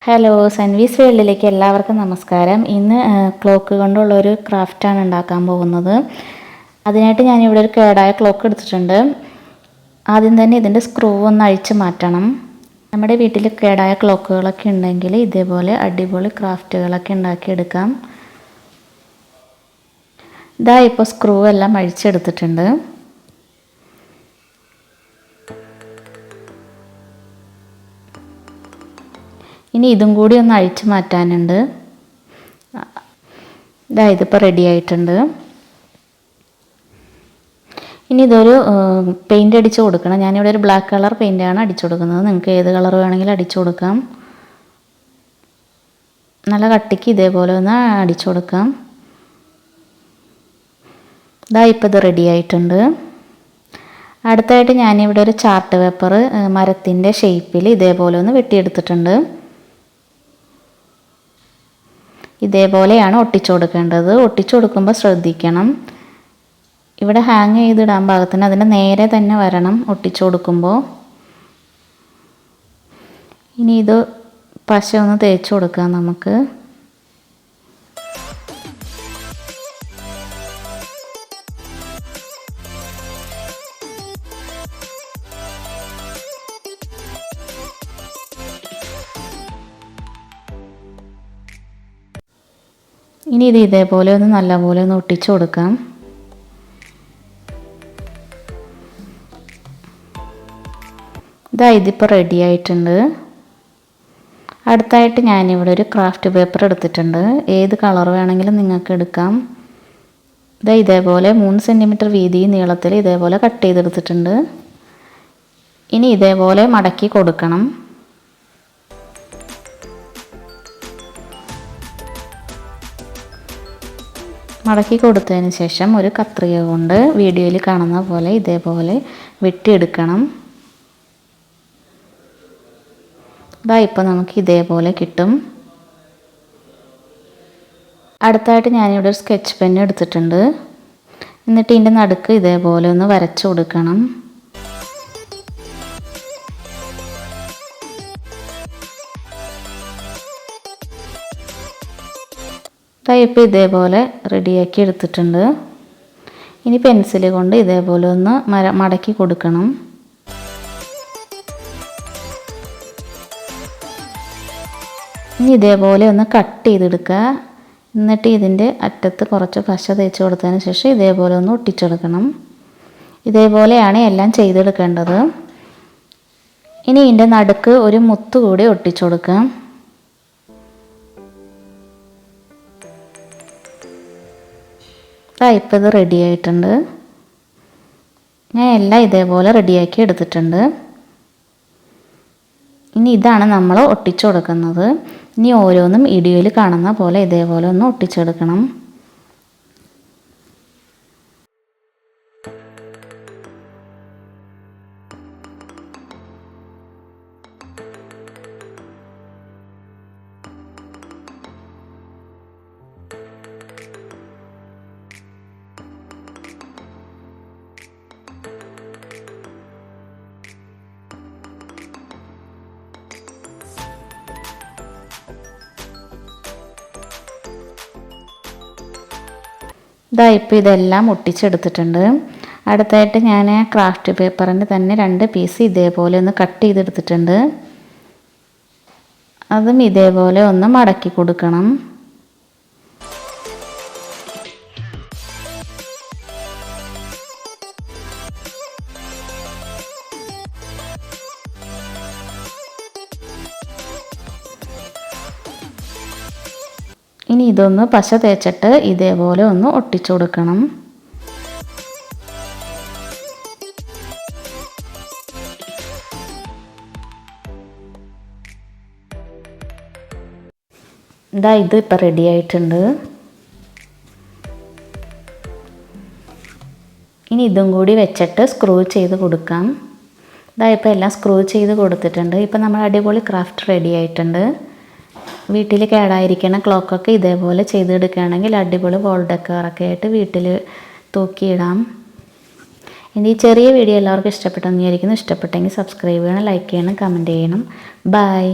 Hello, സൻവീസ് വേൾഡിലേക്ക് എല്ലാവർക്കും നമസ്കാരം. ഇന്ന് ക്ലോക്ക് കൊണ്ടുള്ളൊരു ക്രാഫ്റ്റാണ് ഉണ്ടാക്കാൻ പോകുന്നത്. അതിനായിട്ട് ഞാനിവിടെ ഒരു കേടായ ക്ലോക്ക് എടുത്തിട്ടുണ്ട്. ആദ്യം തന്നെ ഇതിൻ്റെ സ്ക്രൂ ഒന്ന് അഴിച്ച് മാറ്റണം. നമ്മുടെ വീട്ടിൽ കേടായ ക്ലോക്കുകളൊക്കെ ഉണ്ടെങ്കിൽ ഇതേപോലെ അടിപൊളി ക്രാഫ്റ്റുകളൊക്കെ ഉണ്ടാക്കിയെടുക്കാം. ഇതാ ഇപ്പോൾ സ്ക്രൂ എല്ലാം അഴിച്ചെടുത്തിട്ടുണ്ട്. ഇനി ഇതും കൂടി ഒന്ന് അഴിച്ചു മാറ്റാനുണ്ട്. ഇതിപ്പോൾ റെഡി ആയിട്ടുണ്ട്. ഇനി ഇതൊരു പെയിൻ്റ് അടിച്ച് കൊടുക്കണം. ഞാനിവിടെ ഒരു ബ്ലാക്ക് കളർ പെയിൻ്റാണ് അടിച്ചു കൊടുക്കുന്നത്. നിങ്ങൾക്ക് ഏത് കളർ വേണമെങ്കിലും അടിച്ചു കൊടുക്കാം. നല്ല കട്ടിക്ക് ഇതേപോലെ ഒന്ന് അടിച്ചു കൊടുക്കാം. ഇപ്പോൾ ഇത് റെഡി ആയിട്ടുണ്ട്. അടുത്തായിട്ട് ഞാനിവിടെ ഒരു ചാർട്ട് പേപ്പർ മരത്തിൻ്റെ ഷേപ്പിൽ ഇതേപോലെ ഒന്ന് വെട്ടിയെടുത്തിട്ടുണ്ട്. ഇതേപോലെയാണ് ഒട്ടിച്ചു കൊടുക്കേണ്ടത്. ഒട്ടിച്ചു കൊടുക്കുമ്പോൾ ശ്രദ്ധിക്കണം, ഇവിടെ ഹാങ് ചെയ്തിടാൻ പാകത്തിന് അതിൻ്റെ നേരെ തന്നെ വരണം ഒട്ടിച്ചു കൊടുക്കുമ്പോൾ. ഇനി ഇത് പശ ഒന്ന് തേച്ച് കൊടുക്കാം നമുക്ക്. ഇനി ഇത് ഇതേപോലെ ഒന്ന് നല്ലപോലെ ഒന്ന് ഒട്ടിച്ചു കൊടുക്കാം. ഇതിപ്പോൾ റെഡി ആയിട്ടുണ്ട്. അടുത്തായിട്ട് ഞാനിവിടെ ഒരു ക്രാഫ്റ്റ് പേപ്പർ എടുത്തിട്ടുണ്ട്. ഏത് കളർ വേണമെങ്കിലും നിങ്ങൾക്ക് എടുക്കാം. ഇതേപോലെ 3 സെൻറ്റിമീറ്റർ വീതി നീളത്തിൽ ഇതേപോലെ കട്ട് ചെയ്തെടുത്തിട്ടുണ്ട്. ഇനി ഇതേപോലെ മടക്കി കൊടുക്കണം. മടക്കി കൊടുത്തതിന് ശേഷം ഒരു കത്രിക കൊണ്ട് വീഡിയോയിൽ കാണുന്ന പോലെ ഇതേപോലെ വെട്ടിയെടുക്കണം. ഇപ്പോൾ നമുക്ക് ഇതേപോലെ കിട്ടും. അടുത്തായിട്ട് ഞാനിവിടെ ഒരു സ്കെച്ച് പെൻ എടുത്തിട്ടുണ്ട്. എന്നിട്ട് ഇതിൻ്റെ നടുക്ക് ഇതേപോലെ ഒന്ന് വരച്ചു കൊടുക്കണം. ഇപ്പോൾ ഇതേപോലെ റെഡിയാക്കി എടുത്തിട്ടുണ്ട്. ഇനി പെൻസിൽ കൊണ്ട് ഇതേപോലെ ഒന്ന് മടക്കി കൊടുക്കണം. ഇനി ഇതേപോലെ ഒന്ന് കട്ട് ചെയ്തെടുക്കുക. എന്നിട്ട് ഇതിൻ്റെ അറ്റത്ത് കുറച്ച് പശ തേച്ച് കൊടുത്തതിന് ശേഷം ഇതേപോലെ ഒന്ന് ഒട്ടിച്ചെടുക്കണം. ഇതേപോലെയാണ് എല്ലാം ചെയ്തെടുക്കേണ്ടത്. ഇനി ഇതിൻ്റെ നടുക്ക് ഒരു മുത്ത് കൂടി ഒട്ടിച്ചു കൊടുക്കാം. ഇപ്പോൾ ഇത് റെഡി ആയിട്ടുണ്ട്. ഞാൻ എല്ലാം ഇതേപോലെ റെഡിയാക്കി എടുത്തിട്ടുണ്ട്. ഇനി ഇതാണ് നമ്മൾ ഒട്ടിച്ചു കൊടുക്കുന്നത്. ഇനി ഓരോന്നും വീഡിയോയിൽ കാണുന്ന പോലെ ഇതേപോലെ ഒന്ന് ഒട്ടിച്ചെടുക്കണം. ഇപ്പോൾ ഇതെല്ലാം ഒട്ടിച്ചെടുത്തിട്ടുണ്ട്. അടുത്തായിട്ട് ഞാൻ ക്രാഫ്റ്റ് പേപ്പറിൻ്റെ തന്നെ 2 പീസ് ഇതേപോലെ ഒന്ന് കട്ട് ചെയ്തെടുത്തിട്ടുണ്ട്. അതും ഇതേപോലെ ഒന്ന് മടക്കി കൊടുക്കണം. ഇനി ഇതൊന്ന് പശ തേച്ചിട്ട് ഇതേപോലെ ഒന്ന് ഒട്ടിച്ചു കൊടുക്കണം. ഇത് ഇപ്പോൾ റെഡി ആയിട്ടുണ്ട്. ഇനി ഇതും കൂടി വെച്ചിട്ട് സ്ക്രൂ ചെയ്ത് കൊടുക്കാം. ഇപ്പോൾ എല്ലാം സ്ക്രൂ ചെയ്ത് കൊടുത്തിട്ടുണ്ട്. ഇപ്പോൾ നമ്മൾ അടിപൊളി ക്രാഫ്റ്റ് റെഡി ആയിട്ടുണ്ട്. വീട്ടിൽ കേടായിരിക്കുന്ന ക്ലോക്കൊക്കെ ഇതേപോലെ ചെയ്തെടുക്കുകയാണെങ്കിൽ അടിപൊളി വോൾ ഡെക്കറൊക്കെ ആയിട്ട് വീട്ടിൽ തൂക്കിയിടാം. എൻ്റെ ഈ ചെറിയ വീഡിയോ എല്ലാവർക്കും ഇഷ്ടപ്പെട്ടെന്ന് വിചാരിക്കുന്നു. ഇഷ്ടപ്പെട്ടെങ്കിൽ സബ്സ്ക്രൈബ് ചെയ്യണം, ലൈക്ക് ചെയ്യണം, കമൻറ്റ് ചെയ്യണം. ബൈ.